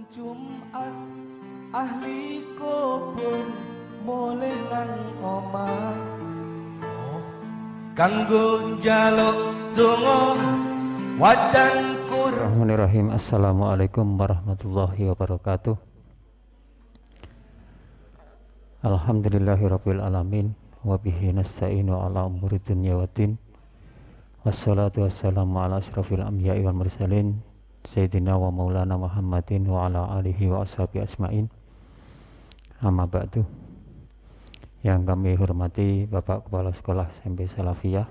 Jumat ahli kubur mulai nang omah kanggo njaluk donga wajan kur. Bismillahirrahmanirrahim. Assalamualaikum warahmatullahi wabarakatuh. Alhamdulillahirabbil alamin wa bihi nasta'inu ala umuri dunya waddin. Wassalatu wassalamu ala asyrafil anbiya'i wal mursalin sayyidina wa maulana Muhammadin wa ala alihi wa ashabihi asma'in. Amma ba'du. Yang kami hormati Bapak Kepala Sekolah SMP Salafiyah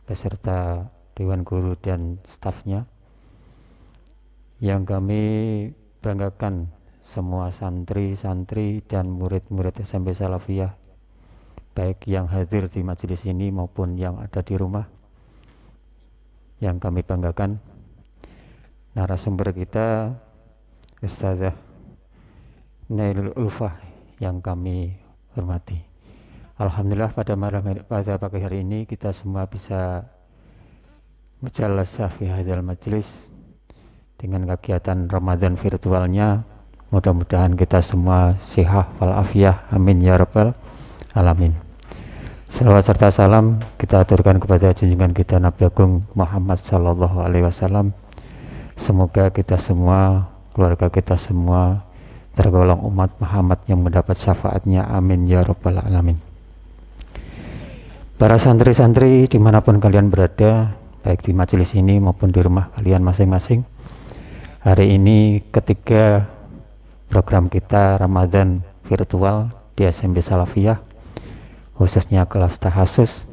beserta Dewan Guru dan stafnya, yang kami banggakan semua santri-santri dan murid-murid SMP Salafiyah, baik yang hadir di majelis ini maupun yang ada di rumah. Yang kami banggakan narasumber kita Ustazah Nailul Ulfah yang kami hormati. Alhamdulillah pada pagi hari ini kita semua bisa mujalasah fi hadzal majlis dengan kegiatan Ramadan virtualnya. Mudah-mudahan kita semua sehat walafiat, amin ya rabbal alamin. Salawat serta salam kita aturkan kepada junjungan kita Nabi Agung Muhammad sallallahu alaihi wasallam. Semoga kita semua, keluarga kita semua tergolong umat Muhammad yang mendapat syafaatnya, amin ya rabbal alamin. Para santri-santri dimanapun kalian berada, baik di majelis ini maupun di rumah kalian masing-masing, hari ini ketiga program kita Ramadan virtual di SMP Salafiyah, khususnya kelas tahasus,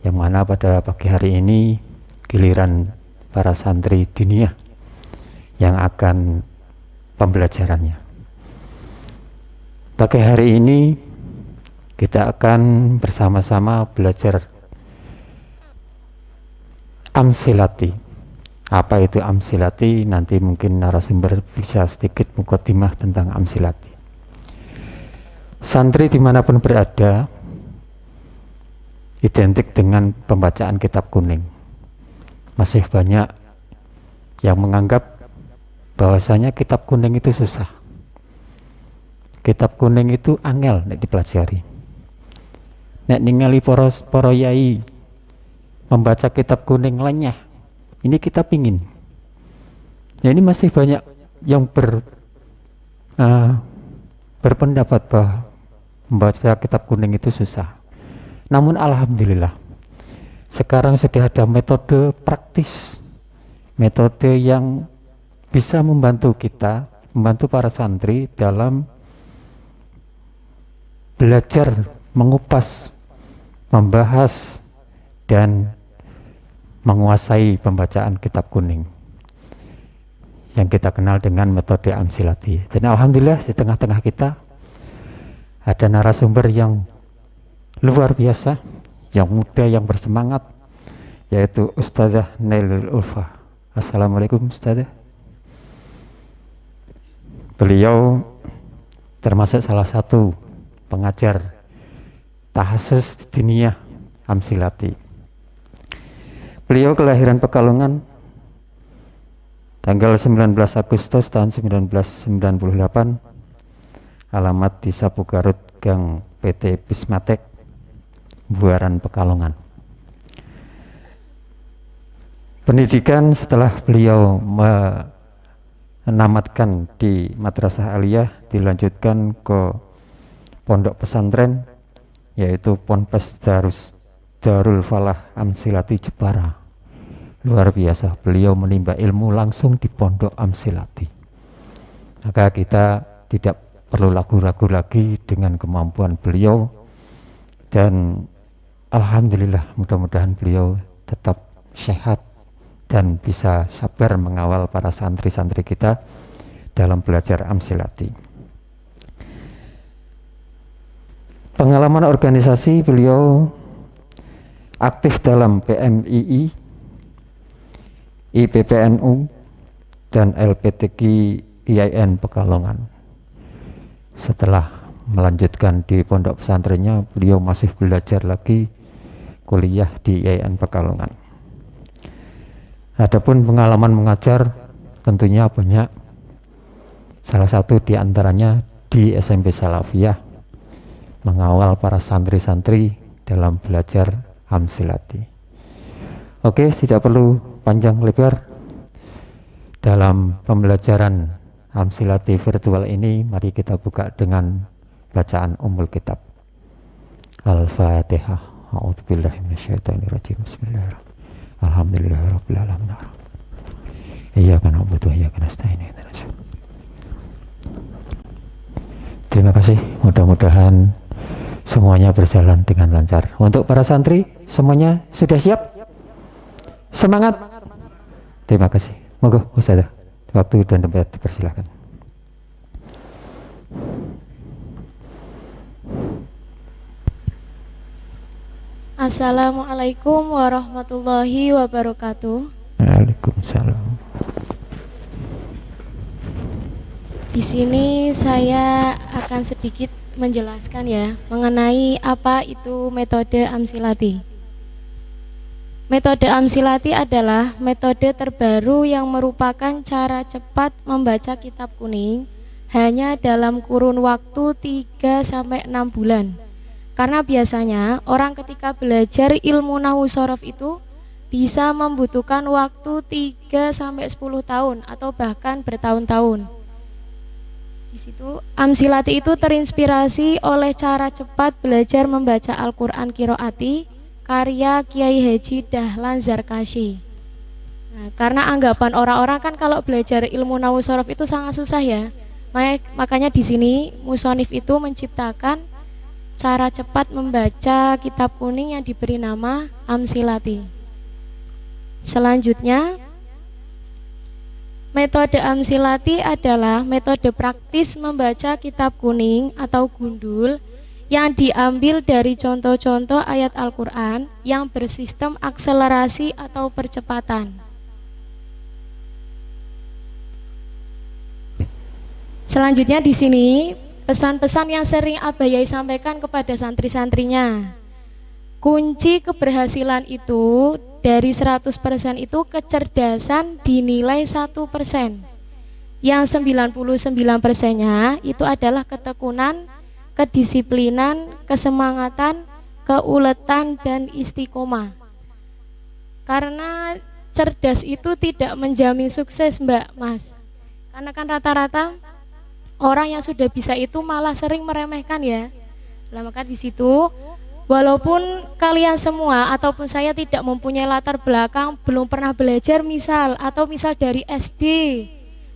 yang mana pada pagi hari ini giliran para santri diniyah yang akan pembelajarannya. Pagi hari ini kita akan bersama-sama belajar amsilati. Apa itu amsilati? Nanti mungkin narasumber bisa sedikit mukadimah tentang amsilati. Santri dimanapun berada identik dengan pembacaan kitab kuning. Masih banyak yang menganggap bahwasanya kitab kuning itu susah. Kitab kuning itu angel nek dipelajari. Nek ningali para yai membaca kitab kuning lenyah. Ini kita pingin. Ya, ini masih banyak yang berpendapat bahwa membaca kitab kuning itu susah. Namun alhamdulillah sekarang sudah ada metode praktis, metode yang bisa membantu kita, membantu para santri dalam belajar, mengupas, membahas, dan menguasai pembacaan kitab kuning yang kita kenal dengan metode amsilati. Dan alhamdulillah di tengah-tengah kita ada narasumber yang luar biasa, yang muda, yang bersemangat, yaitu Ustazah Nailul Ulfah. Assalamualaikum Ustazah. Beliau termasuk salah satu pengajar tahasus diniyah amsilati. Beliau kelahiran Pekalongan tanggal 19 Agustus tahun 1998, alamat di Sapu Garut, Gang PT Bismatek, Buaran, Pekalongan. Pendidikan setelah beliau menamatkan di Madrasah Aliyah dilanjutkan ke pondok pesantren, yaitu Ponpes Darul Falah Amsilati Jepara. Luar biasa, beliau menimba ilmu langsung di pondok Amsilati. Maka kita tidak perlu ragu-ragu lagi dengan kemampuan beliau, dan alhamdulillah mudah-mudahan beliau tetap sehat dan bisa sabar mengawal para santri-santri kita dalam belajar amsilati. Pengalaman organisasi beliau aktif dalam PMII, IPPNU, dan LPTQ IAIN Pekalongan. Setelah melanjutkan di pondok pesantrennya, beliau masih belajar lagi kuliah di IAIN Pekalongan. Adapun pengalaman mengajar tentunya banyak, Salah satu di antaranya di SMP Salafiyah mengawal para santri-santri dalam belajar Hamsilati. Oke, tidak perlu panjang lebar dalam pembelajaran Hamsilati virtual ini. Mari kita buka dengan bacaan Ummul Kitab. Al-Fatihah. A'udzubillahi minasyaitonirrajim. Bismillahirrahmanirrahim. Alhamdulillahirabbil alamin. Iyyaka na'budu wa iyyaka nasta'in. Terima kasih. Mudah-mudahan semuanya berjalan dengan lancar. Untuk para santri semuanya sudah siap? Semangat. Terima kasih. Monggo Ustazah, waktu dan tempat dipersilakan. Assalamualaikum warahmatullahi wabarakatuh. Waalaikumsalam. Di sini saya akan sedikit menjelaskan ya mengenai apa itu metode Amsilati. Metode Amsilati adalah metode terbaru yang merupakan cara cepat membaca kitab kuning hanya dalam kurun waktu 3-6 bulan. Karena biasanya orang ketika belajar ilmu nahwu shorof itu bisa membutuhkan waktu 3-10 tahun atau bahkan bertahun-tahun. Di situ Amsilati itu terinspirasi oleh cara cepat belajar membaca Al-Qur'an qiraati karya Kiai Haji Dahlan Zarkashi. Nah, karena anggapan orang-orang kan kalau belajar ilmu nahwu shorof itu sangat susah ya. Makanya di sini musonif itu menciptakan cara cepat membaca kitab kuning yang diberi nama Amsilati. Selanjutnya, metode Amsilati adalah metode praktis membaca kitab kuning atau gundul yang diambil dari contoh-contoh ayat Al-Quran yang bersistem akselerasi atau percepatan. Selanjutnya di sini pesan-pesan yang sering Abayai sampaikan kepada santri-santrinya. Kunci keberhasilan itu dari 100% itu kecerdasan dinilai 1%. Yang 99%-nya itu adalah ketekunan, kedisiplinan, kesemangatan, keuletan, dan istiqomah. Karena cerdas itu tidak menjamin sukses, Mbak, Mas. Karena kan rata-rata orang yang sudah bisa itu malah sering meremehkan ya. Nah, maka di situ walaupun kalian semua ataupun saya tidak mempunyai latar belakang, belum pernah belajar misal dari SD,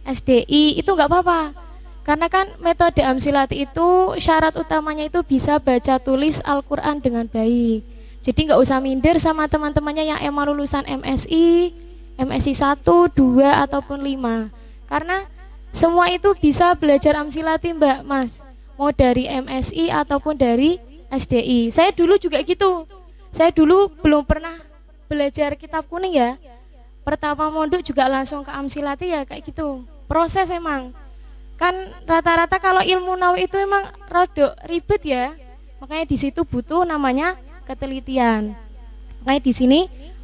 SDI, itu nggak apa-apa. Karena kan metode Amsilati itu syarat utamanya itu bisa baca tulis Al-Quran dengan baik. Jadi nggak usah minder sama teman-temannya yang emang lulusan MSI 1, 2, ataupun 5. Karena semua itu bisa belajar Amsilati, Mbak, Mas. Mau dari MSI ataupun dari SDI. Saya dulu juga gitu. Saya dulu belum pernah belajar kitab kuning ya. Pertama mondok juga langsung ke Amsilati ya kayak gitu. Proses emang. Kan rata-rata kalau ilmu nahwu itu emang rada ribet ya. Makanya di situ butuh namanya ketelitian. Makanya di sini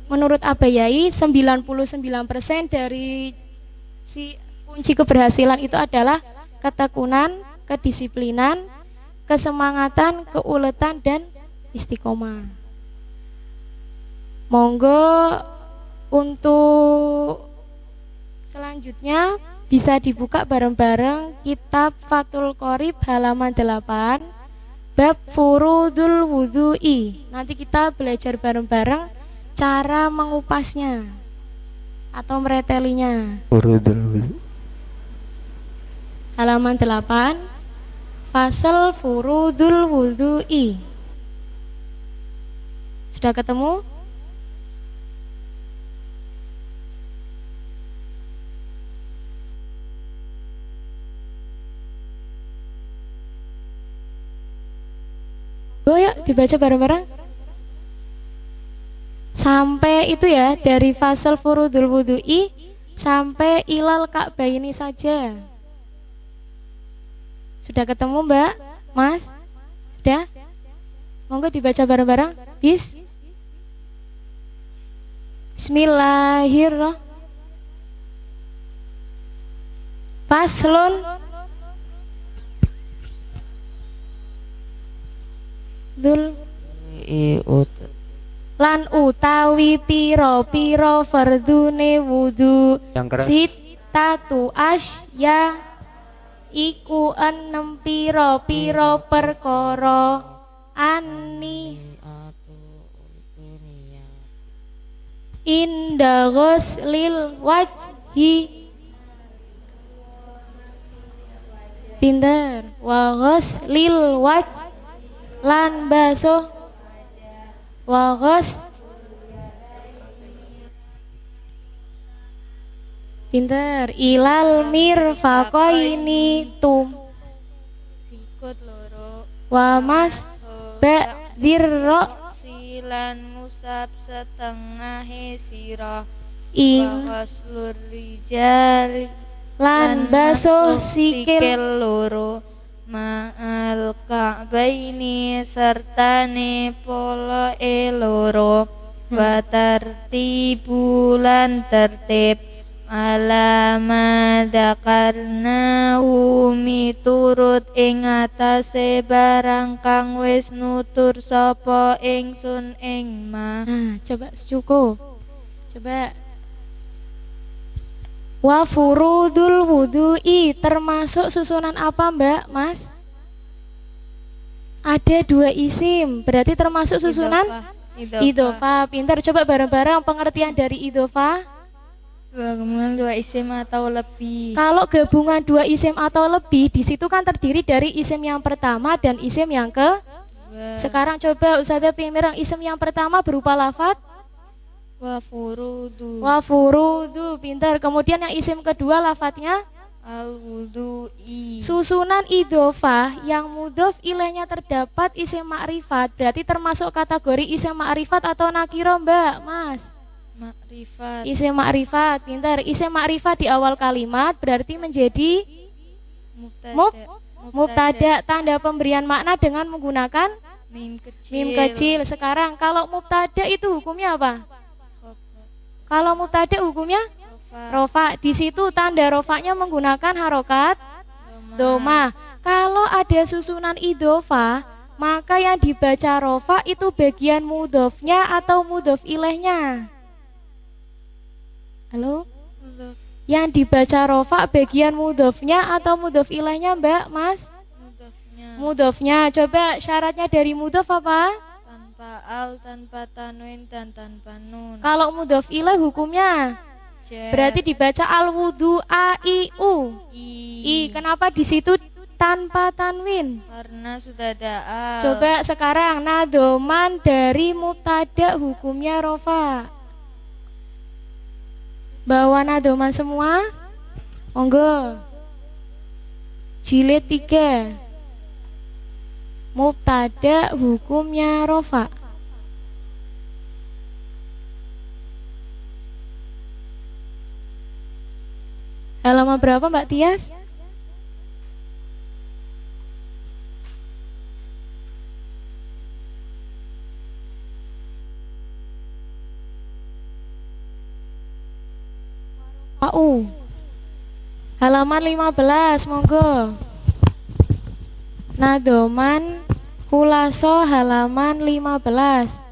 menurut Abayai 99% dari kunci keberhasilan itu adalah ketekunan, kedisiplinan, kesemangatan, keuletan, dan istiqomah. Monggo untuk selanjutnya bisa dibuka bareng-bareng kitab Fathul Qorib halaman 8 bab furudul wudhu'i. Nanti kita belajar bareng-bareng cara mengupasnya atau meretelinya. Furudul wudhu. Halaman 8 Fasal furudul wudhu'i. Sudah ketemu? Yuk dibaca bareng-bareng. Sampai itu ya, dari fasal furudul wudhu'i sampai ilal ka'baini saja. Sudah ketemu, Mbak? Mas? Sudah? Monggo dibaca bareng-bareng. Bismillahirrahmanirrahim. Faslun dul ut lan utawi piro fardune wudu Yang keras. sitatu asya iku enem piro perkara ani inda ghuslil wajhi pinter wa ghuslil wajh lan baso wa pinter ilal mirfaqaini tum sikut loro wa mas dirro silan musab setengah sirah il waslur rijal lan baso sikil loro ma'al ka'baini sertane polo loro wa tartibulan tertib alama dzakarnahu miturut ing atase barang kang wis nutur sapa ingsun ing ma. nah coba cukup coba wa furudul wudu'i termasuk susunan apa Mbak Mas? Ada 2 isim berarti termasuk susunan idhofah. Pintar, coba bareng-bareng pengertian dari idhofah. Gabungan 2 isim atau lebih. Kalau gabungan 2 isim atau lebih di situ kan terdiri dari isim yang pertama dan isim yang ke. Sekarang coba Ustazah Pimirang, isim yang pertama berupa lafadz Wa furudu. wa furudu, pintar. Kemudian yang isim kedua lafadznya Al wudu'i. susunan idhofah yang mudhof ilaihnya terdapat isim ma'rifat berarti termasuk kategori isim ma'rifat atau nakiro Mbak Mas? Makrifat. Isim ma'rifat, pintar. Isim ma'rifat di awal kalimat berarti menjadi mubtada, tanda pemberian makna dengan menggunakan mim kecil. mim kecil. Sekarang kalau mubtada itu hukumnya apa? Kalau mubtada hukumnya rofa. Di situ tanda rofanya menggunakan harokat doma. Kalau ada susunan idhofah, maka yang dibaca rofa itu bagian mudhofnya atau mudhof ilaihnya. Halo? Yang dibaca rofa bagian mudhofnya atau mudhof ilaihnya Mbak Mas? Mudhofnya. Coba syaratnya dari mudhof apa? Tanpa al, tanpa tanwin, dan tanpa nun. Kalau mudhof ilaih hukumnya berarti dibaca al wudu a i u. I. Kenapa di situ tanpa tanwin? Karena sudah ada al. Coba sekarang nadoman dari mubtada hukumnya rofa. Bawa nadoman semua. Monggo. Jilid 3. Mubtada hukumnya rofa. Halaman berapa Mbak Tias? AU. Halaman 15, monggo. Nadoman Khulaso halaman 15.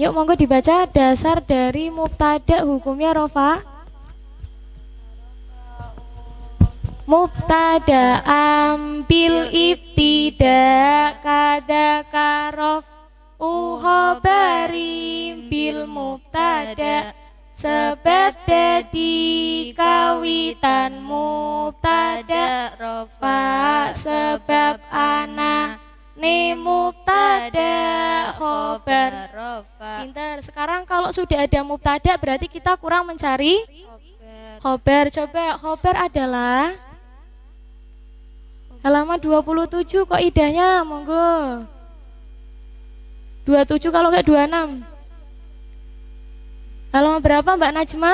Yuk monggo dibaca dasar dari mubtada hukumnya rofa. Mubtada ambil ibtida kada karof uhabari bil mubtada sebab dadi kawitan mubtada rofa sebab ana ne mubtada khobar. Pintar. Sekarang kalau sudah ada mubtada berarti kita kurang mencari khobar. Coba khobar adalah halaman 27 kok idahnya, monggo. 27 kalau enggak 26. Halaman berapa Mbak Najma?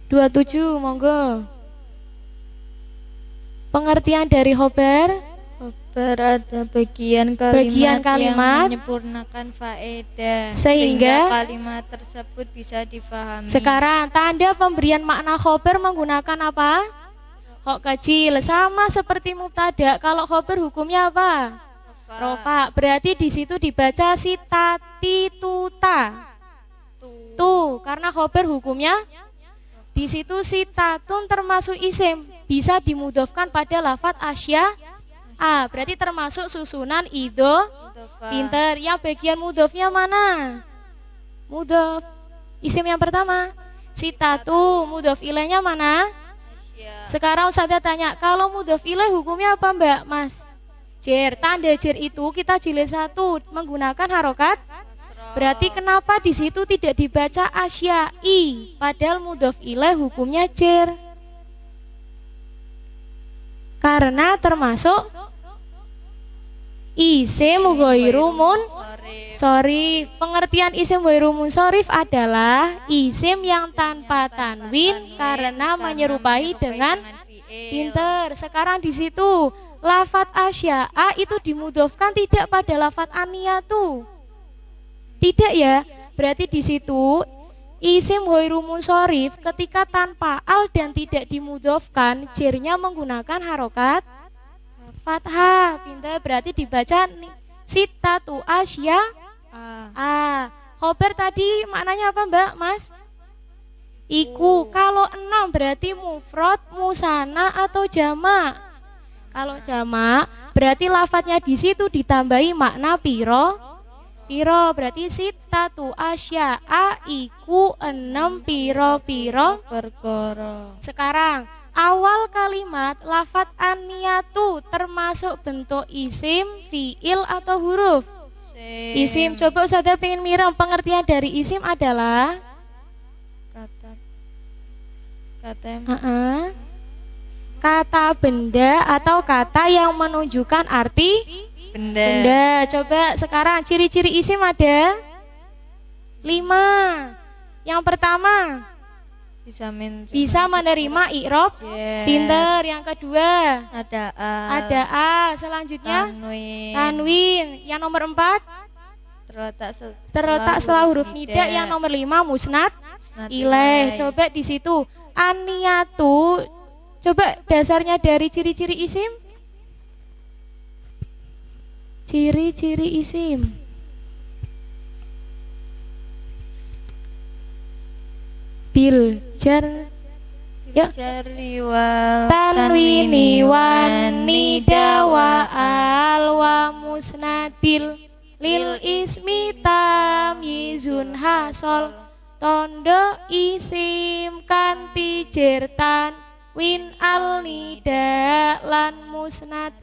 27, monggo. Pengertian dari khobar. Khobar ada bagian kalimat yang menyempurnakan faedah sehingga kalimat tersebut bisa difahami. Sekarang tanda pemberian makna khobar menggunakan apa? Hok kecil, sama seperti mubtada. Kalau khobar hukumnya apa? Rofa. Berarti di situ dibaca sitati tuta. Tuh, karena khobar hukumnya di situ sitatun termasuk isim, bisa dimudofkan pada lafat asya. Berarti termasuk susunan ido. Pinter. Yang bagian mudofnya mana? Mudof. Isim yang pertama. Sitatu. Mudof ilainya mana? Sekarang Ustazah tanya, kalau mudof ilaih hukumnya apa Mbak Mas? Jer. Tanda jer itu kita jilid 1 menggunakan harokat. Berarti kenapa di situ tidak dibaca asyai? Padahal mudof ilaih hukumnya jer. Karena termasuk isim ghairu munsorif. Pengertian isim ghairu munsorif adalah isim yang tanpa tanwin karena menyerupai dengan pinter. Sekarang di situ lafat asya'a itu dimudofkan tidak pada lafat aniyatu. Tidak ya. Berarti di situ isim ghairu munsorif ketika tanpa al dan tidak dimudofkan, jernya menggunakan harokat fathah. Pinter. Berarti dibaca sitatu asya. Khobar tadi maknanya apa Mbak Mas? Iku. Kalau 6 berarti mufrad, musanna atau jamak. Kalau jamak berarti lafadznya di situ ditambahi makna piro. Berarti sitatu asya'a iku 6 piro perkara. Sekarang awal kalimat lafat aniyatu termasuk bentuk isim, fiil atau huruf? Isim. Coba Ustazah pengen miram pengertian dari isim adalah kata benda atau kata yang menunjukkan arti benda. Coba sekarang ciri-ciri isim ada 5. Yang pertama bisa menerima i'rob. Pinter. Yang kedua ada a. Selanjutnya tanwin. Yang nomor 4 terletak setelah huruf nida. Yang nomor 5 musnad ilaih. Coba di situ aniyatu. Coba dasarnya dari ciri-ciri isim. Ciri-ciri isim. Bil jar ya tanwini wan nida wa al wa musnadil lil ismi tamyizun hasol tondo isim kanti jertan win al nida lan musnad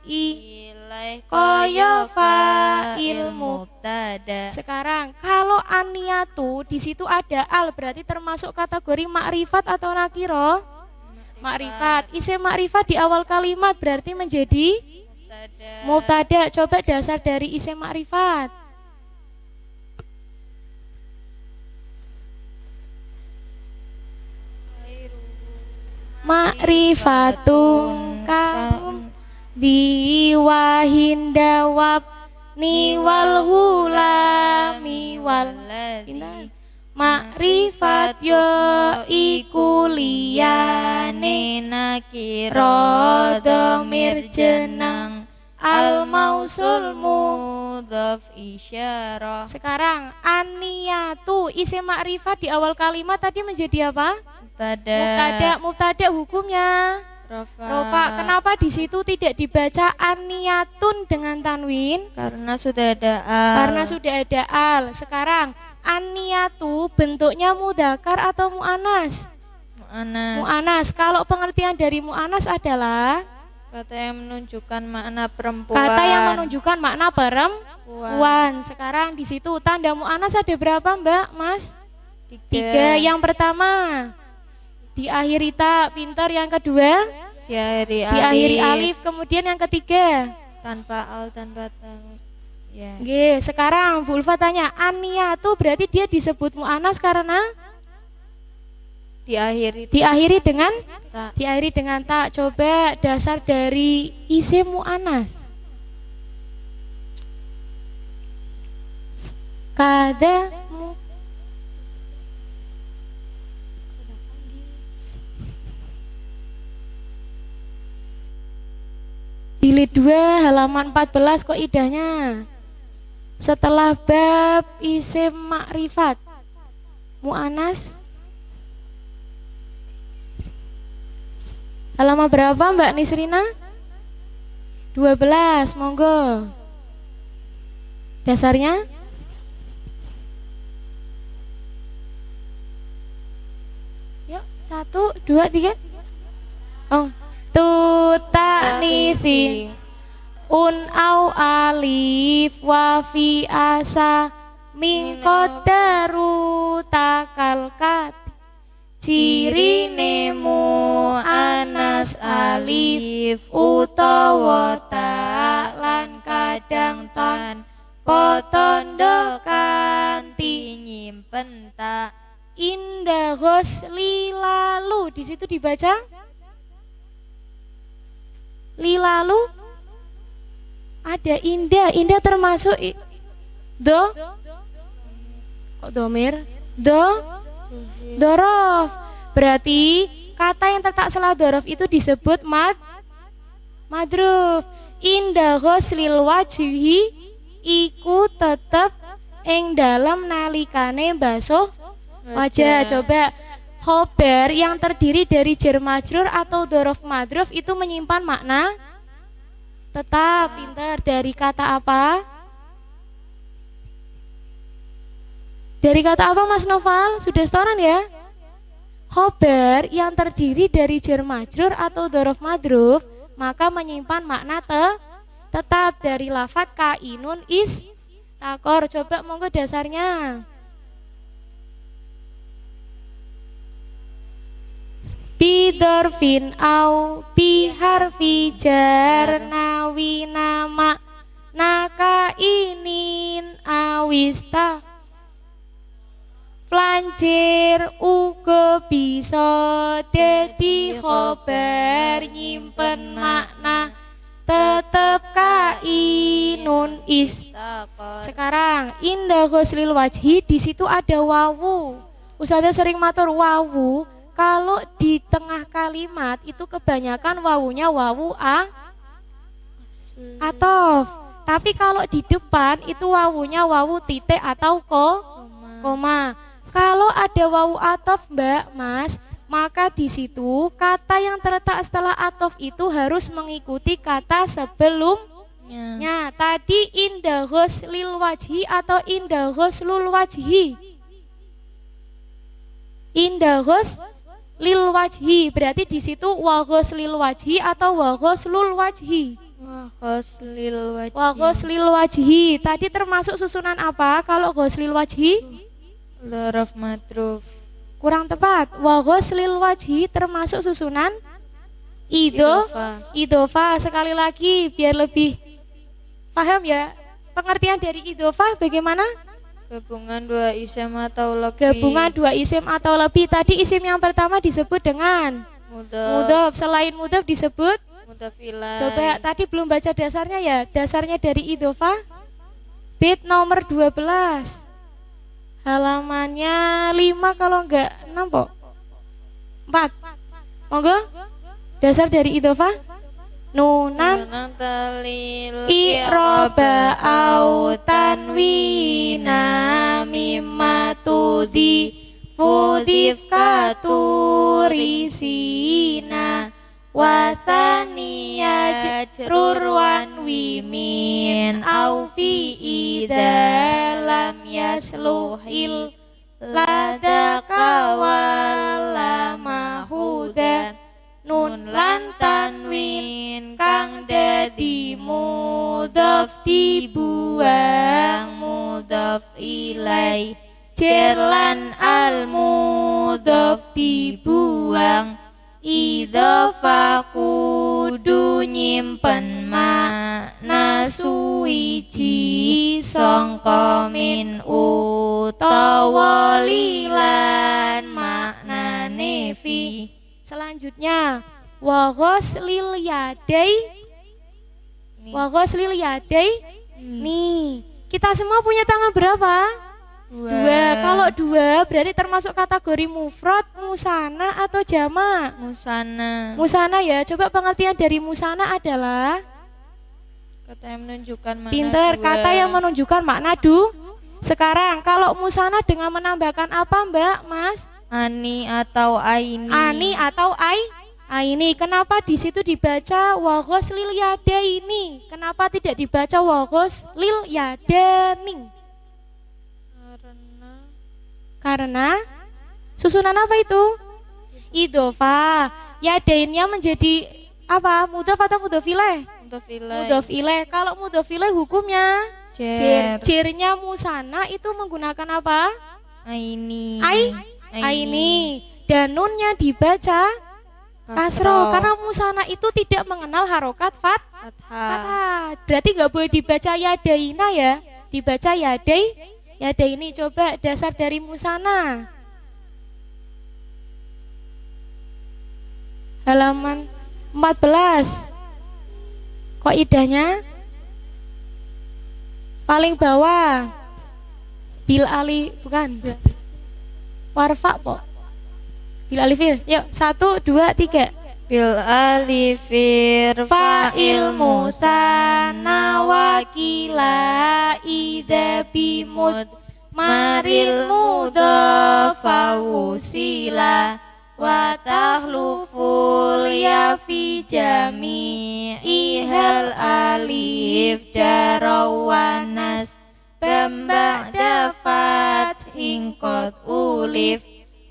kaya fa'il mubtada. Sekarang kalau aniyatu di situ ada al berarti termasuk kategori makrifat atau nakiro? Makrifat. Isim makrifat di awal kalimat berarti menjadi mubtada. Coba dasar dari isim makrifat. Makrifatun kaum diwahinda wab niwal hulami wal makrifat yo iku liyane nakira dhamir jeneng al mausul mudhaf isyarah. Sekarang aniyatu isim makrifat di awal kalimat tadi menjadi apa? Mubtada hukumnya Rofa. Kenapa di situ tidak dibaca aniyatun dengan tanwin? Karena sudah ada al. Sekarang aniyatu bentuknya mudzakkar atau mu'anas? Mu'anas. Kalau pengertian dari mu'anas adalah kata yang menunjukkan makna perempuan. Kata yang menunjukkan makna perempuan. Sekarang di situ tanda mu'anas ada berapa Mbak Mas? 3. Yang pertama diakhiri ta. Pintar. Yang kedua diakhiri alif. Kemudian yang ketiga tanpa al, tanpa tanus ya. Sekarang Bu Ulfa tanya, aniyatu berarti dia disebut mu'anas karena diakhiri dengan ta. Coba dasar dari isim mu'anas. Kada Jilid 2 halaman 14 kok idahnya. Setelah bab isim makrifat. Mu'anas. Halaman berapa Mbak Nisrina? 12, monggo. Dasarnya? Yuk, 1, 2, 3. Oh, tutanisi un au alif wa fi asa min qaddaru takal kat cirine mu'anas alif utawa ta lan kadang tan potondo kanthi nyimpen ta indah ghusli lalu. Di situ dibaca lilalu. Ada indah, indah termasuk do, kok domir, dorof. Berarti kata yang tertak setelah dorof itu disebut madruf. Indah ghuslil wajhi iku tetep ing dalam nalikane basuh wajah. Coba khobar yang terdiri dari jar majrur atau dorof madruf itu menyimpan makna tetap. Pinter. Dari kata apa? Dari kata apa Mas Noval? Sudah setoran ya? Khobar yang terdiri dari jar majrur atau dorof madruf maka menyimpan makna tetap dari lafadz kainun is takor. Coba monggo dasarnya. Bidorfin au biharfi jar nawi nama naka inin awista flanjir uga bisa dadi khobar nyimpen makna tetep kainun istakor. Sekarang indah ghuslil wajhi, di situ ada wawu. Ustazah sering matur wawu kalau di tengah kalimat itu kebanyakan wawunya wawu atof. Tapi kalau di depan itu wawunya wawu titik atau koma. Kalau ada wawu atof Mbak, Mas, maka di situ kata yang terletak setelah atof itu harus mengikuti kata sebelumnya. Tadi indah ghuslil wajhi atau indah ghuslul wajhi. Indah ghuslil wajhi berarti di situ wa ghuslil wajhi atau wa ghuslul wajhi. Wa ghuslil wajhi. Tadi termasuk susunan apa kalau ghuslil wajhi? Dorof madruf. Kurang tepat. Wa ghuslil wajhi termasuk susunan idofa. Sekali lagi biar lebih paham ya. Pengertian dari idofa bagaimana? Gabungan dua isim atau lebih. Gabungan dua isim atau lebih. Tadi isim yang pertama disebut dengan mudhof. Selain mudhof disebut mudhof ilaih. Coba tadi belum baca dasarnya ya. Dasarnya dari idofa bait nomor 12. Halamannya 5 kalau enggak 6 kok. 4. Monggo. Dasar dari idofa nunan i'roba au tanwina mimma tudi fudif katurisina wasaniya jrur wan wimin au fi idalam yasluhil ladaka walamahuda nun lan tanwin kang dadi mudhof dibuang mudhof ilai jar lan al mudhof dibuang idhofa kudu nyimpen makna suwiji sangka min utawa lilan maknane fi. Selanjutnya wa ghuslil yadai. Nih, kita semua punya tangan berapa? 2. Kalau 2 berarti termasuk kategori mufrad, musana atau jamak? Musana. Musana ya. Coba pengertian dari musana adalah Kata yang menunjukkan makna Pinter, dua. kata yang menunjukkan makna Sekarang kalau musana dengan menambahkan apa Mbak, Mas? Ani atau aini. Ani atau aini. Kenapa di situ dibaca wagos lil yadaini? Kenapa tidak dibaca wagos lil yadani? Karena susunan apa itu? Idhofa. Yadainnya menjadi apa? Mudhof atau mudhof ilaih? Mudhof ilaih. Kalau mudhof ilaih hukumnya Jer. Jernya musana itu menggunakan apa? Aini. Aini. Dan nunnya dibaca kasro. Karena musana itu tidak mengenal harokat fathah. Berarti nggak boleh dibaca yadaina ya. Dibaca yadaini. Coba dasar dari musana. Halaman 14. Kok idahnya paling bawah. Bil ali bukan. Warfa po. Bil alifir. Yuk 1 2 3. Bil alifir Fa'il musanna wakila idza bimud maril mudhafa wusila wa tahluful ya fi jami'ihal alif jarawanas ba'da fathin qad ulif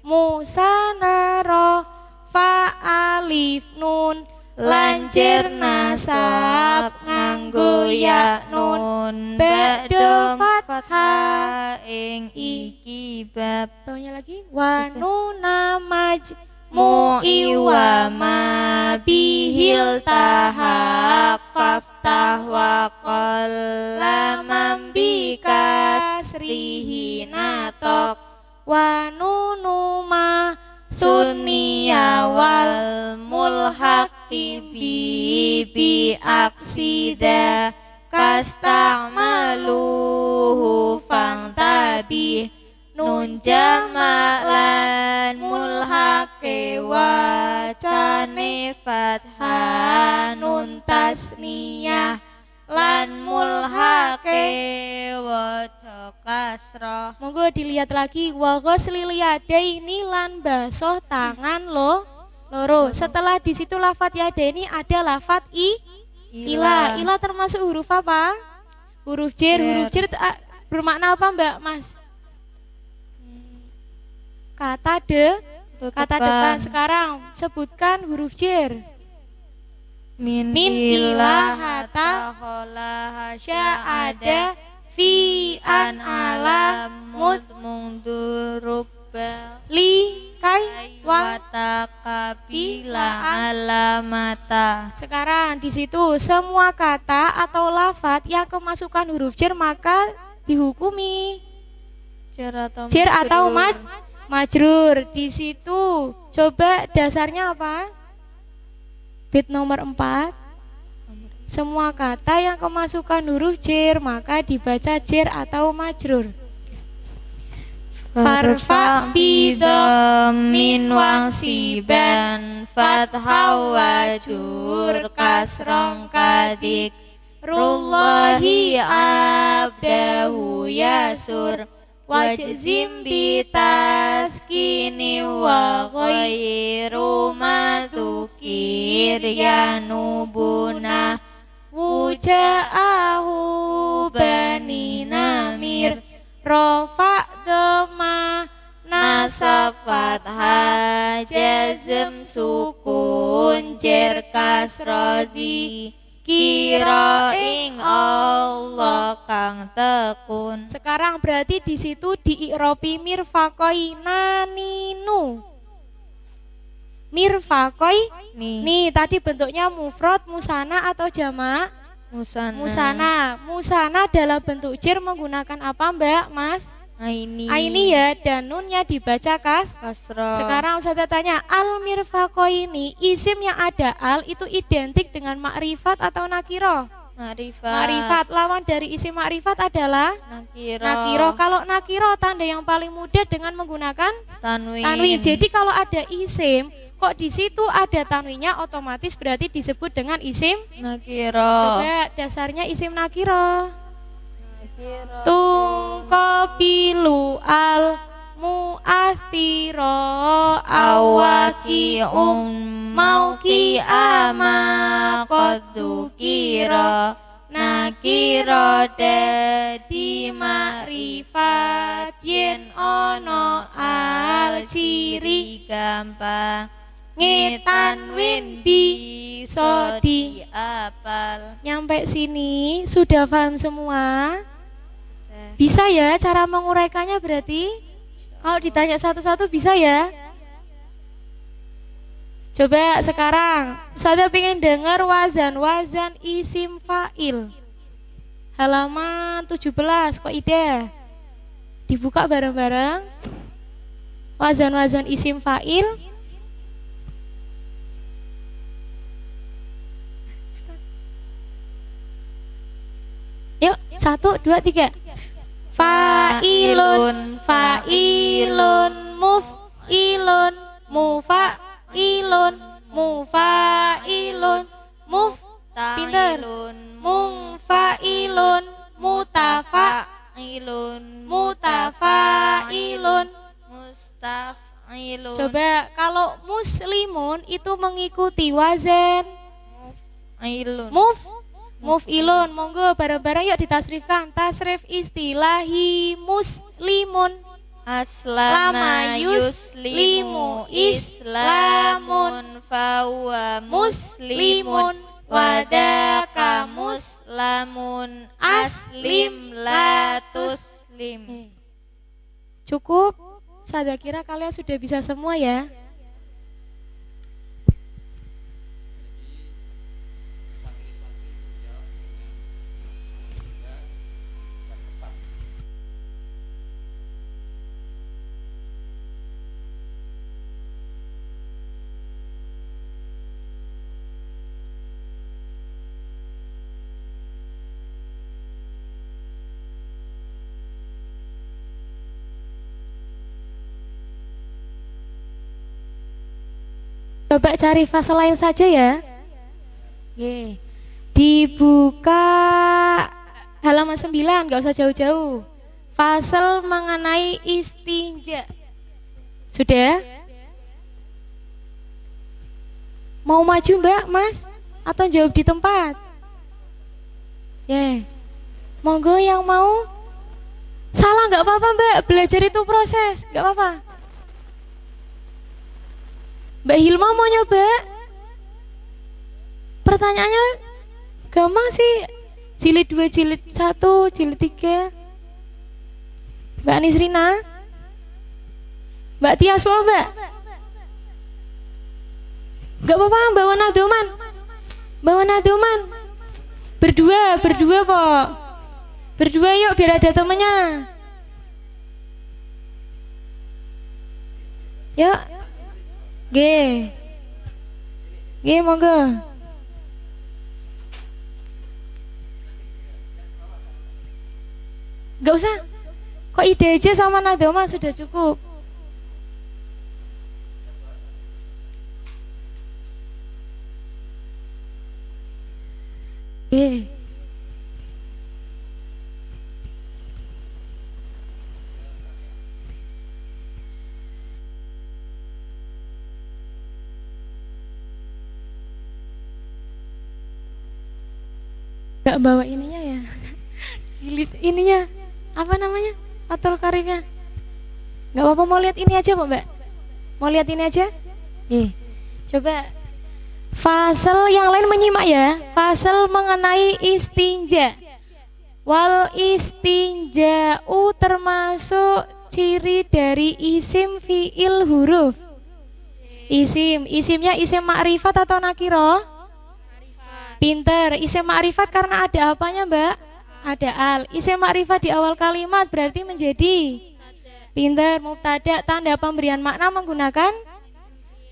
musanara fa alif nun lanjer nasab nganggo ya nun ba'da fathah ing iki bab. bawahnya lagi wa nuna mu'iwa ma bihil tahaq faftah wa qalamam bikasrihi natok wa nunu ma sunniya wal mulhaqi bi aksida kasta'maluhu fangtabi nun jama'lan mulhaqi wacane fathah nun tasniyah lan mulhaqi waca kasrah. Monggo dilihat lagi wa ghuslil yadaini lan basuh tangan loro. Setelah di situ lafat yadaini ada lafat ila. Ila termasuk huruf apa? Huruf jer. Huruf jer bermakna apa Mbak Mas? Kata depan. Sekarang sebutkan huruf jer. Min ila hatta khola ada fi an ala mud mungdurubba li kai wa takabila alamata. Sekarang di situ semua kata atau lafat yang kemasukan huruf jer maka dihukumi jer atau majrur. Di situ coba dasarnya apa? Bait nomor 4. Semua kata yang kemasukan huruf jer maka dibaca jer atau majrur. Farfa bidhammin wangsiban fathah wajur kasrong kadik rullahi abdahu yasur wajzim bitaskini wa ghairu matukir yanubuna wuja'ahu bani namir rofa doma nasab fathah jazm sukun jer kasrodi kira ing Allah kang tekun. Sekarang berarti di situ diiropi mirfaqoina ninu. Mirfaqoi nih tadi bentuknya mufrad, musana atau jamak? Musana dalam bentuk jer menggunakan apa Mbak Mas? Aini ya, dan nunnya dibaca kasroh. Sekarang saya tanya, al mirfaqoini isim yang ada al itu identik dengan makrifat atau nakiro? Makrifat. Lawan dari isim makrifat adalah nakiro. Kalau nakiro tanda yang paling mudah dengan menggunakan tanwin. Jadi kalau ada isim Kok di situ ada tanwinnya, otomatis berarti disebut dengan isim. Nakiro. Coba dasarnya isim nakiro. Nakiro. Tungkopilu al muathiro awaki mauki ama kodukiro nakiro dadi makrifat yen ono al ciri gampang ngetanwin bisa di apal. Nyampe sini sudah paham semua? Bisa ya cara menguraikannya berarti? Kalau ditanya satu-satu bisa ya? Coba sekarang saya pengen dengar wazan-wazan isim fa'il. Halaman 17 kok ide. Dibuka bareng-bareng. Wazan-wazan isim fa'il. Yuk, 1, 2, 3. Fa'ilun, fa'ilun, muf'ilun, mufa'ilun, mufa'ilun, pinter. Mufa'ilun, mutafa'ilun, mutafa'ilun. Mustaf'ilun. Coba kalau muslimun itu mengikuti wazan Ilun. muf'ilun. Monggo bareng-bareng yuk ditasrifkan. Tasrif istilahi muslimun. Aslama yuslimu islamun fahuwa muslimun wadaka muslamun aslim la tuslim. Cukup? Saya kira kalian sudah bisa semua ya. Coba cari fase lain saja ya. Oke. Dibuka halaman 9, nggak usah jauh-jauh. Fasal mengenai istinja. Sudah? Mau maju Mbak, Mas? Atau jawab di tempat? Ya. Monggo yang mau. Salah nggak apa-apa Mbak, belajar itu proses, nggak apa-apa. Mbak Hilma mau nyoba? Pertanyaannya gampang sih. Jilid 2, jilid 1, jilid 3. Mbak Nisrina? Mbak Tias mau Mbak? Gak apa-apa, bawa nadoman. Bawa nadoman. Berdua Pok. Berdua yuk biar ada temennya. Yuk. G, monggo. Gak usah. Kok ide aja sama nadoma sudah cukup. G. Gak bawa ininya ya. Jilid ininya apa namanya? Fathul Karimnya. Gak apa-apa, mau lihat ini aja Mbak. Mau lihat ini aja? Nih. Coba fasal yang lain menyimak ya. Fasal mengenai istinja. Wal istinja'u termasuk ciri dari isim fi'il huruf. Isimnya isim ma'rifat atau nakiro? Pinter, isim ma'rifat karena ada apanya Mbak? Ada al. Isim ma'rifat di awal kalimat berarti menjadi pinter. Mubtada, tanda pemberian makna menggunakan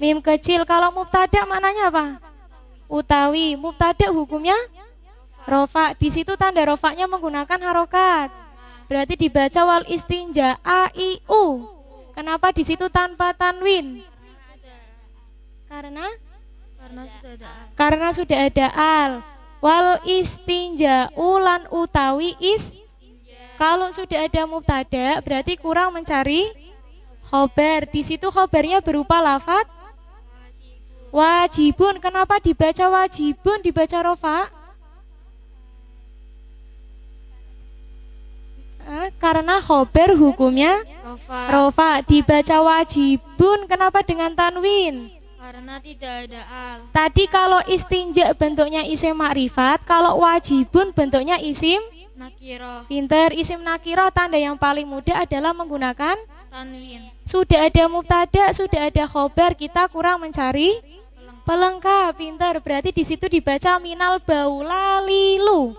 mim kecil. Kalau mubtada maknanya apa? Utawi. Mubtada hukumnya rofa. Di situ tanda rofaknya menggunakan harokat. Berarti dibaca wal istinja a i u. Kenapa di situ tanpa tanwin? Karena sudah ada al. karena sudah ada al. Wal istinja'u lan utawi kalau sudah ada mubtada berarti kurang mencari khobar. Di situ khobarnya berupa lafadz wajibun. Kenapa dibaca wajibun, dibaca rofa? Karena khobar hukumnya rofa. Dibaca wajibun, kenapa dengan tanwin? Karena tidak ada al. Tadi kalau istinja bentuknya isim makrifat, kalau wajibun bentuknya isim Nakiro pinter. Isim nakiro tanda yang paling mudah adalah menggunakan tanwin. sudah ada mubtada, sudah ada khobar, kita kurang mencari pelengkap. Pinter. Berarti di situ dibaca minal baulalilu.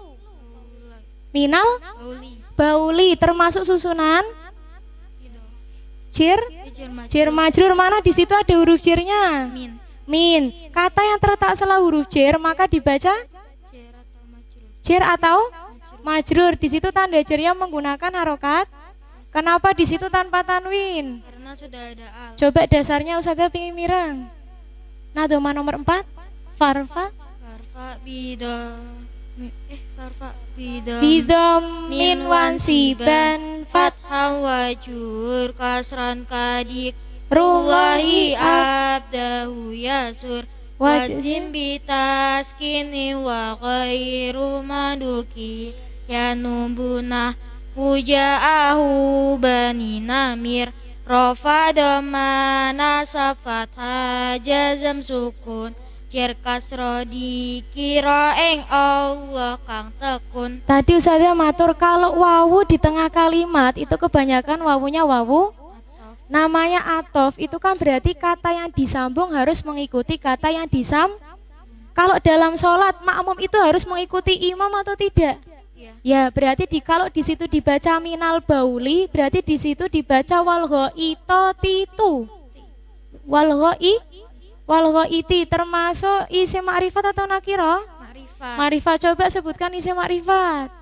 Minal Bauli. bauli termasuk susunan Gitu. jir jir majrur. Mana di situ ada huruf jirnya? Min. Min. Kata yang terletak setelah huruf jir maka dibaca Cer atau majrur. jir atau majrur. Di situ tanda jirnya menggunakan harokat. Kenapa di situ tanpa tanwin? Karena sudah ada al. Coba dasarnya Ustazah pingin mirang. Nah, doma nomor 4. Farfa Farfa bidom bidom min wansiban fat fatham wajur kasran kadik rullahi abdahu yasur wajzim wajim bitaskini wa ghairu maduki yanumbuna pujaahu bani namir rofa domana safat hajazam sukun cer kasro dikira ing Allah kang tekun. Tadi Ustazah matur kalau wawu di tengah kalimat itu kebanyakan wawunya wawu namanya atof. Itu kan berarti kata yang disambung harus mengikuti kata yang Kalau dalam sholat makmum itu harus mengikuti imam atau tidak? Ya, berarti kalau di situ dibaca minal bauli, berarti di situ dibaca walghaitatitu. Walghaiti termasuk isim makrifat atau nakiro? Makrifat. Coba sebutkan isim makrifat.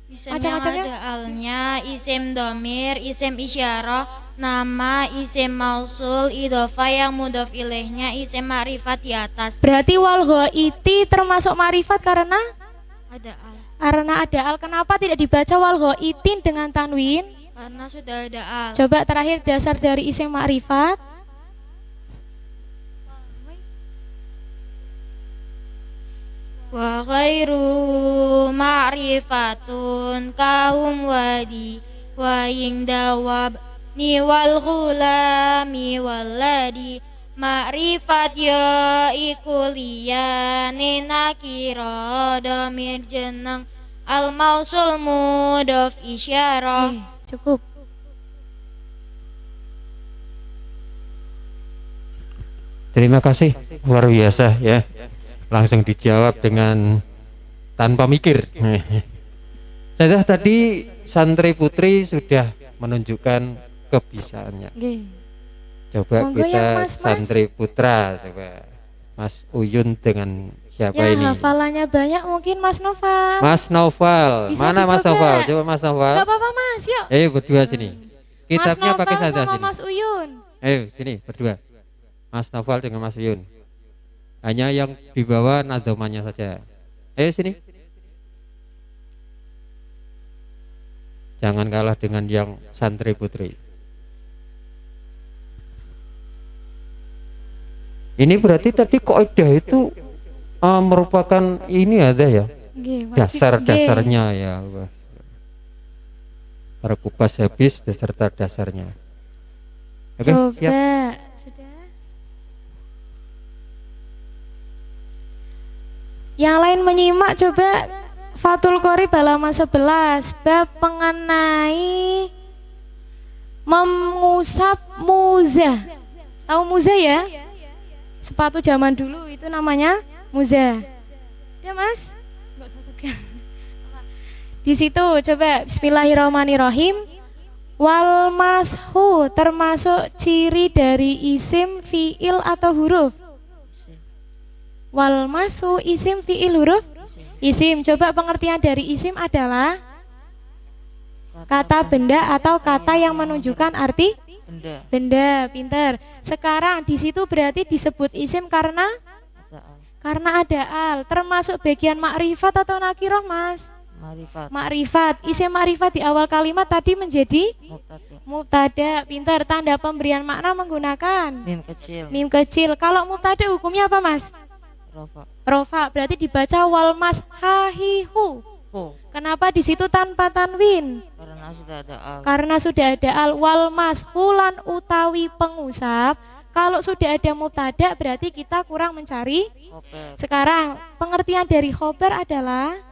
Isim Macam-macamnya? yang ada alnya, isim domir, isim isyarah, nama, isim mausul, idhofah yang mudhof ilaihnya, isim makrifat di atas. Berarti walghaiti termasuk makrifat karena Ada al. ada al. Kenapa tidak dibaca walghaitin dengan tanwin? Karena sudah ada al. Coba terakhir dasar dari isim makrifat. Wa ghairu ma'rifatun kahum wadi wa ing dawab ni wal ghulami waladi ma'rifat ya iku liyane nakira damir jeneng al mausul mudhof isyarah. Cukup. Terima kasih, luar biasa ya. Langsung dijawab dengan tanpa mikir. Saya tadi santri putri sudah menunjukkan kebisaannya. Coba Monggo kita yang Mas. santri putra, coba Mas Uyun dengan siapa Yang ini? hafalannya banyak mungkin Mas Noval. Mas Noval. Bisa Mana Mas dicoba. Noval? Coba Mas Noval. Gak apa-apa Mas, yuk. Ayo berdua sini. Kitabnya Mas pakai Noval saja sama sini. Mas Uyun. Ayo sini berdua. Mas Noval dengan Mas Uyun. Hanya yang di bawah nadomannya saja. Ayo sini. Jangan kalah dengan yang santri putri. Ini berarti tadi kaidah itu merupakan ini ada ya, dasar-dasarnya ya. Terkupas habis beserta dasarnya. Oke, Coba, siap. sudah. Yang lain menyimak coba Fathul Qorib halaman 11 bab mengenai mengusap muzah. Tahu muzah ya? Sepatu zaman dulu itu namanya muzah. Ya Mas? Di situ coba bismillahirrahmanirrahim. Wal mashu termasuk ciri dari isim, fiil atau huruf. Wal mashu isim, fiil, huruf. Isim. Coba pengertian dari isim adalah kata benda atau kata yang menunjukkan arti benda, Benda, pinter. Sekarang di situ berarti disebut isim karena ada al, ada al. Termasuk bagian makrifat atau nakiroh, Mas? marifat, Makrifat. Isim makrifat di awal kalimat tadi menjadi mubtada, mubtada. Pinter. Tanda pemberian makna menggunakan mim kecil, mim kecil. Kalau mubtada hukumnya apa, Mas? rofa, Rofa. Berarti dibaca wal mas hahihu. hu, Kenapa di situ tanpa tanwin? karena sudah ada al, Karena sudah ada al. Wal mas hulan utawi pengusap. Kalau sudah ada mubtada berarti kita kurang mencari. khobar, Sekarang pengertian dari khobar adalah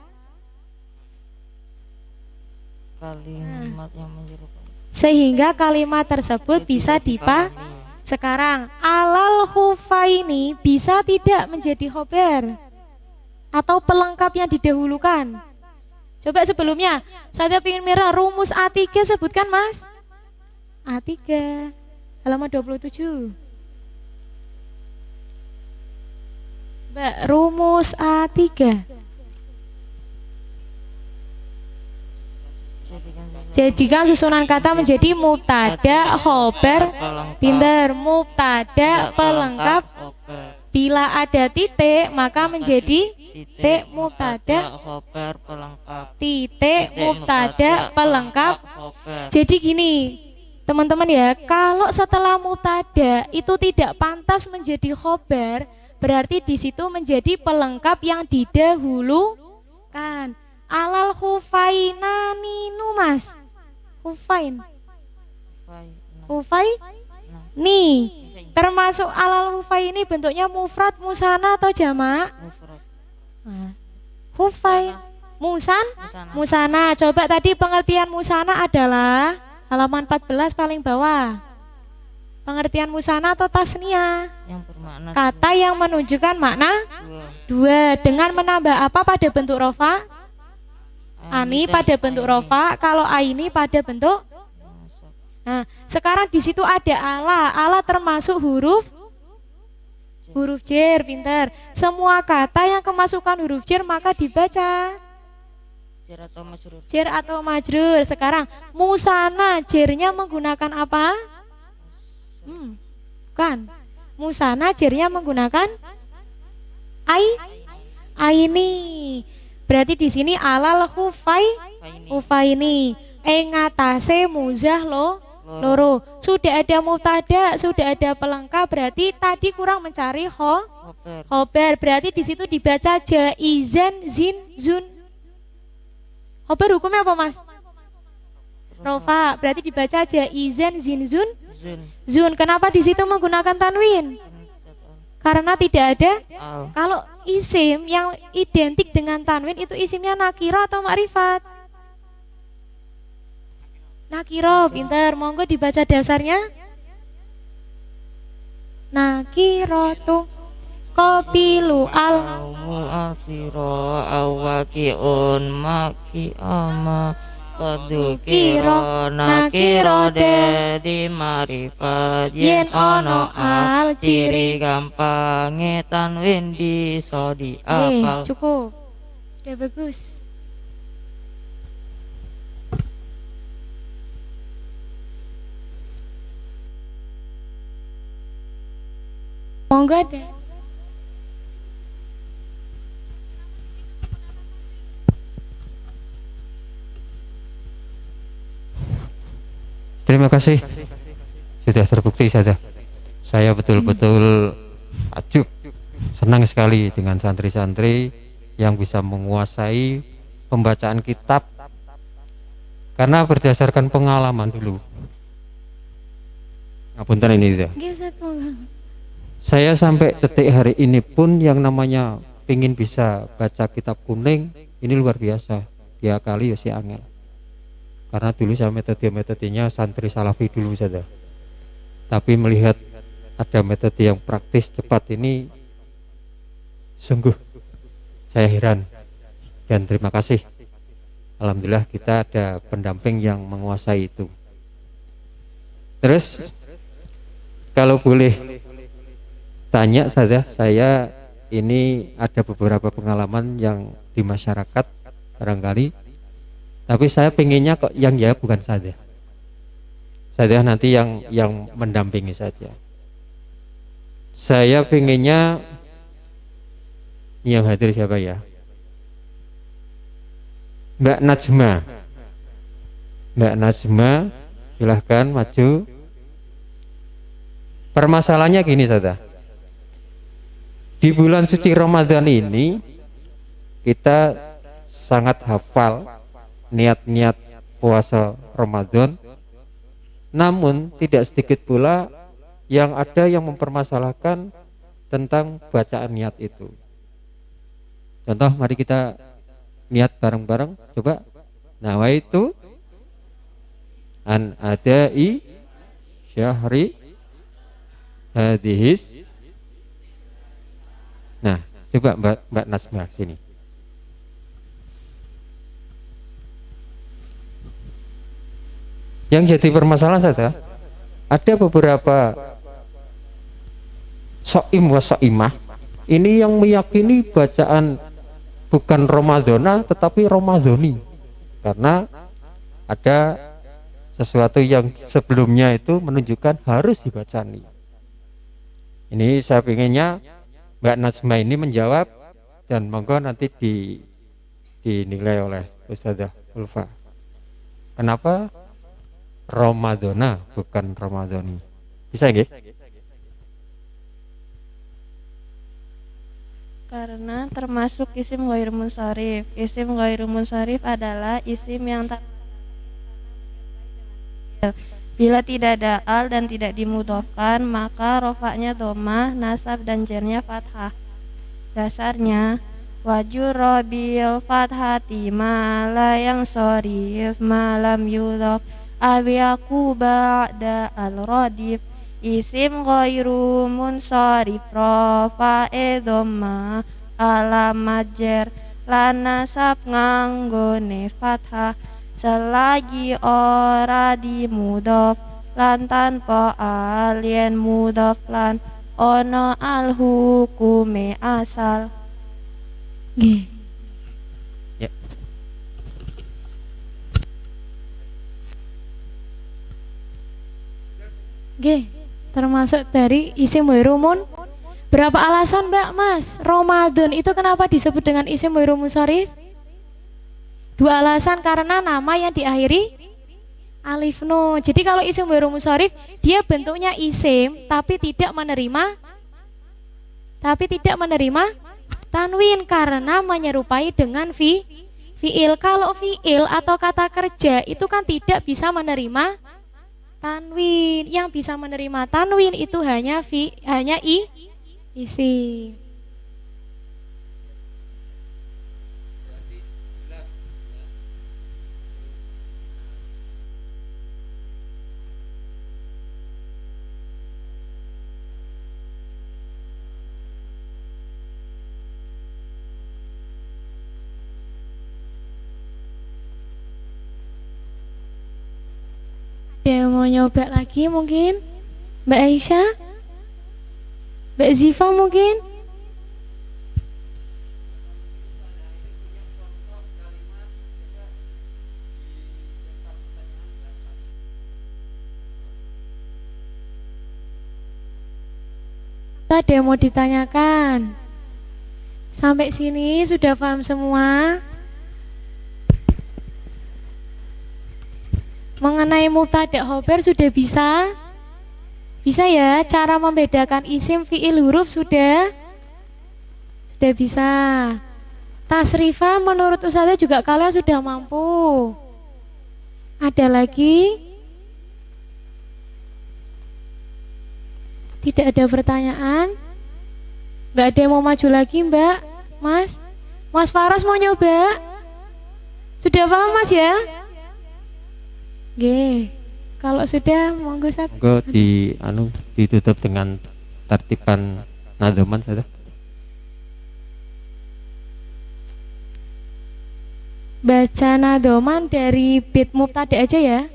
kalimat yang menyerupai, sehingga kalimat tersebut bisa dipahami, Sekarang alal hufaini bisa tidak menjadi khobar atau pelengkap yang didahulukan. Coba sebelumnya saya ingin merah rumus A3 sebutkan, Mas. A3 halaman 27. Mbak, rumus A3. Jadikan susunan kata menjadi mubtada, khobar, pelengkap, pinter, mubtada, pelengkap. khobar, Bila ada titik maka menjadi titik mubtada, khobar, pelengkap, titik mubtada, pelengkap. khobar, Jadi gini, teman-teman ya, kalau setelah mubtada itu tidak pantas menjadi khobar, berarti di situ menjadi pelengkap yang didahulukan. Alal hufainani nu, Mas. Hufain. fai, nah, Hufai nah, nih. Termasuk alal hufai ini bentuknya mufrad, musana atau jamak? mufrad, Nah, hufai, musana, musana. Coba tadi pengertian musana adalah halaman 14 paling bawah. Pengertian musana atau tasnia, yang bermakna kata yang menunjukkan makna dua, dua dengan menambah apa pada bentuk rofa? Ani pada bentuk rofa, kalau aini pada bentuk. Nah, sekarang di situ ada ala termasuk huruf jer, pinter. Semua kata yang kemasukan huruf jer maka dibaca jar atau majrur, jer atau majrur. Sekarang musana jernya menggunakan apa? Bukan. Musana jernya menggunakan aini. Berarti di sini alal hufaini engatase muzah loro. Sudah ada mubtada, sudah ada pelengkap, berarti tadi kurang mencari khobar, khobar. Berarti di situ dibaca jaizan zin zun. Khobar hukumnya apa, Mas? Rofa. Berarti dibaca jaizan zin zun. zun, Zun. Kenapa di situ menggunakan tanwin? Karena tidak ada. al, Kalau isim yang identik dengan tanwin itu isimnya nakiro atau makrifat? Nakiro, pinter. Monggo dibaca dasarnya. Nakiro tuh qabilu al. mu'athiro awakiun maki ama kadukiro nakiro dadi marifat yen ono al ciri gampange tanwin bisa diapal. Cukup. Sudah bagus. Monggo deh. Terima kasih. Sudah terbukti saya betul-betul takjub, senang sekali dengan santri-santri yang bisa menguasai pembacaan kitab karena berdasarkan pengalaman dulu. Ngapunten ini dia. Nggih, Ustaz, monggo. Saya sampai detik hari ini pun yang namanya pingin bisa baca kitab kuning ini luar biasa. Dia kali ya si angel. Karena dulu saya metodenya santri salafi dulu saja. Tapi melihat ada metode yang praktis cepat ini sungguh saya heran dan terima kasih. Alhamdulillah kita ada pendamping yang menguasai itu. Terus kalau boleh tanya saja, saya ini ada beberapa pengalaman yang di masyarakat barangkali, tapi saya pengennya kok yang ya bukan saja. Saya nanti yang mendampingi saja. Saya pengennya yang hadir siapa ya? Mbak Najma. Mbak Najma, silahkan maju. Permasalahannya gini saja. Di bulan suci Ramadan ini kita sangat hafal niat-niat puasa Ramadan, namun tidak sedikit pula yang ada yang mempermasalahkan tentang bacaan niat itu. Contoh, mari kita niat bareng-bareng, coba. Nawaitu an adai syahri hadihis. Nah, coba Mbak Nasma sini. Yang jadi permasalahan saja, ada beberapa so'im wa so'imah ini yang meyakini bacaan bukan Ramadana tetapi Ramadhani, karena ada sesuatu yang sebelumnya itu menunjukkan harus dibacani. Ini saya pengennya Mbak Najma ini menjawab, dan monggo nanti dinilai oleh Ustazah Ulfa. Kenapa Ramadana bukan Ramadhani? Bisa nggih? Karena termasuk isim ghair munsharif. Isim ghair munsharif adalah isim yang tak bila tidak ada al dan tidak dimudhofkan, maka rofaknya domah, nasab dan jernya fathah. Dasarnya wajurra bil fathati ma la yang sharif malam yudhaf abiyaku ba'da al-radif. Isim ghairu munsharif rafa'e dhamma alamat jer lan nasab nganggone fathah selagi ora dimudhaf lan tanpa alien mudhaf lan ono al hukume asal. Nggih. Ya. Nggih, termasuk dari isim wairumun. Berapa alasan Mbak Mas? Ramadan itu kenapa disebut dengan isim wairumun munsharif? 2 alasan, karena nama yang diakhiri alif nun. Jadi kalau isim wairumun munsharif dia bentuknya isim tapi tidak menerima tanwin karena menyerupai dengan fiil. Kalau fiil atau kata kerja itu kan tidak bisa menerima tanwin. Yang bisa menerima tanwin itu hanya isim. Ada yang mau nyoba lagi mungkin? Mbak Aisyah? Mbak Ziva mungkin? Ada yang mau ditanyakan? Sampai sini sudah paham semua? Mengenai mubtada khobar sudah bisa? Bisa ya? Cara membedakan isim, fiil, huruf sudah bisa. Tasrifah menurut Ustazah juga kalian sudah mampu. Ada lagi? Tidak ada pertanyaan? Gak ada yang mau maju lagi Mbak? Mas Faras mau nyoba? Sudah paham Mas ya? Oke, kalau sudah monggo Ustaz. Monggo ditutup dengan tertiban nadhaman saja. Baca nadhaman dari bait mubtada aja ya.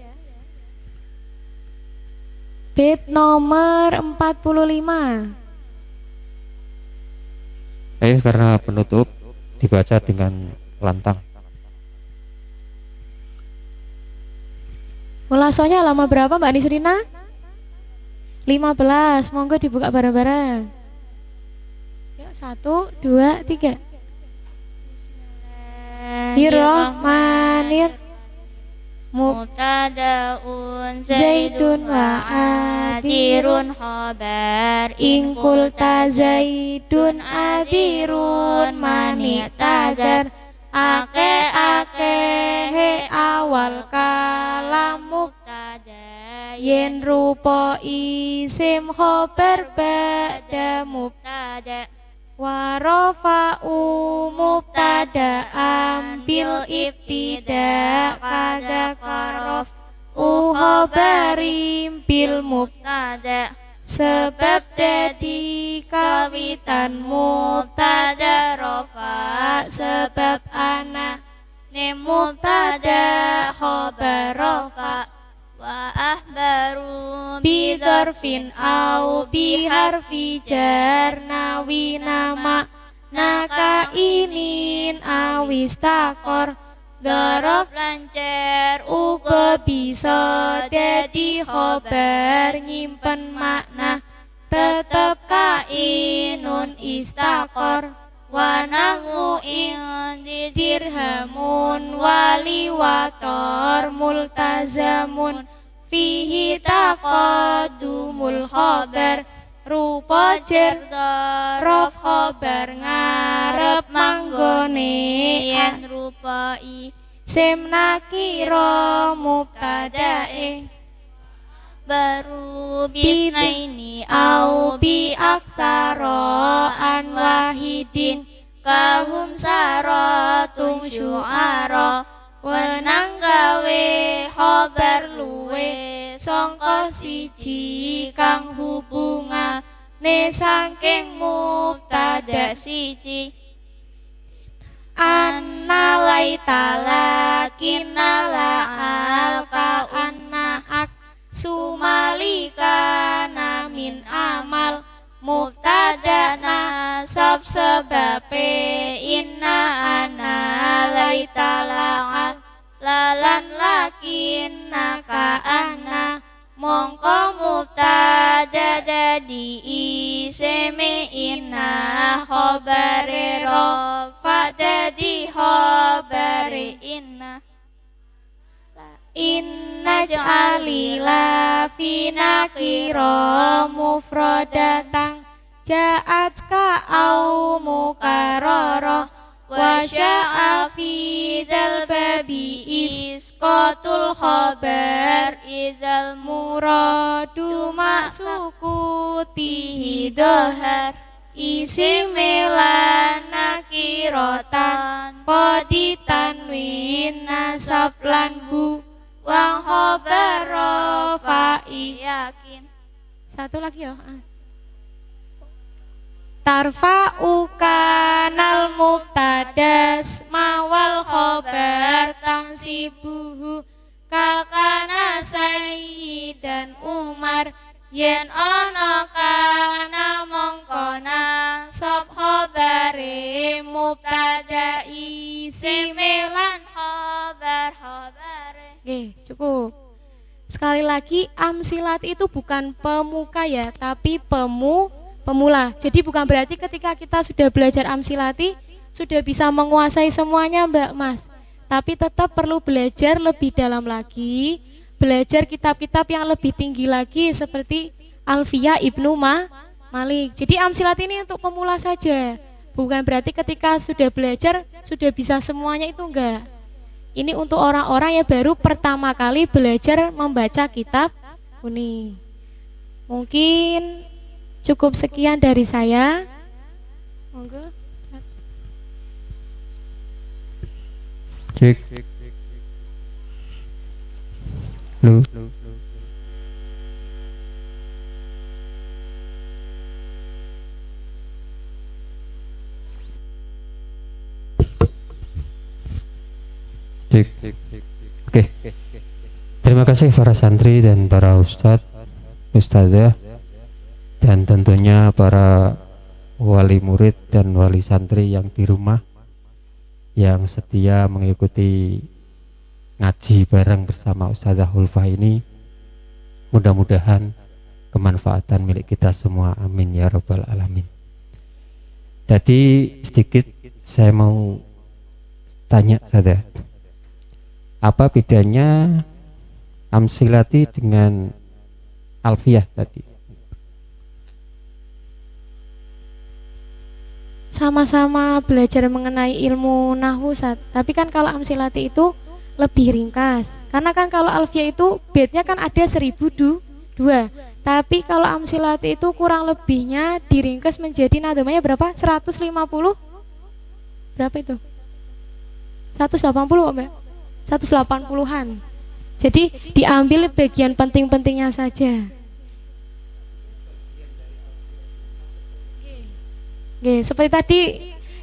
Bait nomor 45. Karena penutup dibaca dengan lantang. Mulasonya lama berapa Mbak Nisrina? 15. Monggo dibuka bareng-bareng. Yuk 1, 2, 3. Bismillahirrahmanirrahim. Mubtadaun Zaidun Zaidun wa wa adirun khobar In kulta Zaidun adirun mani tadar ake he awal kalam mubtada yen rupa isim khobar ba'da mubtada warofa'u mubtada ambil ibtida kada karof khobarim bil mubtada sebab dadi kawitan mubtada rofa sebab ana ne mubtada khobar rofa wa ahbaru bidorfin au biharfi jar nawi nama naka inin awis takor dorof lancer uga bisa dadi khobar nyimpen makna tetep kainun istakor wanahu ing dirhamun wali wator multazamun fihi taqaddumul khobar rupa jer rof khobar ngarep manggone yen rupa isim nakira mubtadae baru bisnaini au bi aktsara an wahidin kahum saratung syu'ara wenang gawe khobar luwe sangka siji kang hubungane saking mubtada siji anna laitala kinala alka anna ak sumalika namin amal mubtada nasab sebabe inna ana laitala lalan lakin naka ana mongko mubtada dadi iseme inna khobare rofa dadi khobare inna ja'alila fina kira mufradatang ja'at ka au mukarrara wa sya'a fi dzal babi isqatul khabar idzal muradu maksukutihi dhahar isime lan nakiratan paditanwin nasab lan bu wang khobar rafa'i yakin satu lagi ya tarfa'u kanal mubtadas mawal khobar tansibuhu kakana sayyidan umar yen ana kana mongkona sop khobare mubtada isime lan khobare. Oke, cukup. Sekali lagi amsilat itu bukan pemuka ya, tapi pemula. Jadi bukan berarti ketika kita sudah belajar amsilati sudah bisa menguasai semuanya Mbak Mas. Tapi tetap perlu belajar lebih dalam lagi, belajar kitab-kitab yang lebih tinggi lagi seperti Alfiyah Ibnu Malik. Jadi amsilat ini untuk pemula saja. Bukan berarti ketika sudah belajar sudah bisa semuanya, itu enggak. Ini untuk orang-orang yang baru pertama kali belajar membaca kitab ini. Mungkin cukup sekian dari saya. Monggo. Cek. Lu. Cek. Oke. Terima kasih para santri dan para ustadzah dan tentunya para wali murid dan wali santri yang di rumah yang setia mengikuti ngaji bareng bersama Ustazah Ulfa ini, mudah-mudahan kemanfaatan milik kita semua, amin ya rabbal alamin. Jadi sedikit saya mau tanya saja, apa bedanya amsilati dengan alfiyah tadi? Sama-sama belajar mengenai ilmu nahwu, tapi kan kalau amsilati itu lebih ringkas. Karena kan kalau alfiyah itu baitnya kan ada 1002. Tapi kalau amsilati itu kurang lebihnya diringkas menjadi nadamanya berapa? 150? Berapa itu? 180 kok, Mbak? 180-an. Jadi diambil bagian penting-pentingnya saja. Seperti tadi,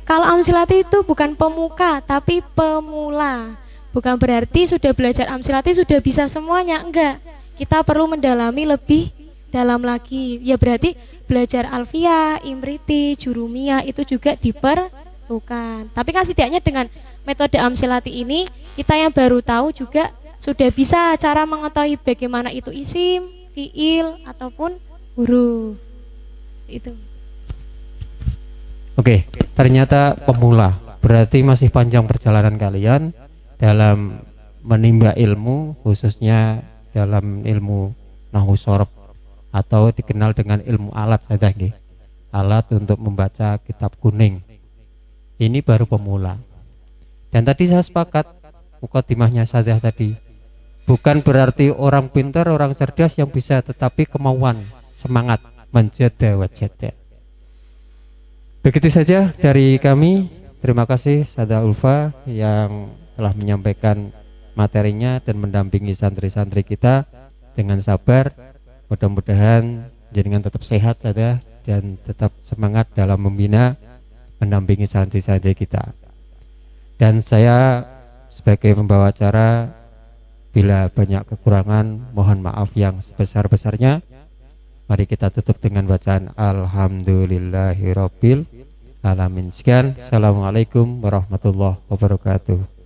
kalau amsilati itu bukan pemuka tapi pemula. Bukan berarti sudah belajar amsilati sudah bisa semuanya, enggak. Kita perlu mendalami lebih dalam lagi. Ya berarti belajar alfiyah, imriti, jurumiyah itu juga diperlukan. Tapi kan setidaknya dengan metode amsilati ini kita yang baru tahu juga sudah bisa cara mengetahui bagaimana itu isim, fiil ataupun huruf. Itu. Oke, ternyata pemula, berarti masih panjang perjalanan kalian dalam menimba ilmu, khususnya dalam ilmu nahwu shorof atau dikenal dengan ilmu alat saja, alat untuk membaca kitab kuning. Ini baru pemula. Dan tadi saya sepakat mukadimahnya saja tadi, bukan berarti orang pintar, orang cerdas yang bisa, tetapi kemauan, semangat, menjada wajada. Begitu saja dari kami. Terima kasih Ustazah Ulfa yang telah menyampaikan materinya dan mendampingi santri-santri kita dengan sabar. Mudah-mudahan jenengan tetap sehat saja dan tetap semangat dalam membina, mendampingi santri-santri kita. Dan saya sebagai pembawa acara, bila banyak kekurangan mohon maaf yang sebesar-besarnya. Mari kita tutup dengan bacaan Alhamdulillahirabbil alamin. Sekian, assalamualaikum warahmatullahi wabarakatuh.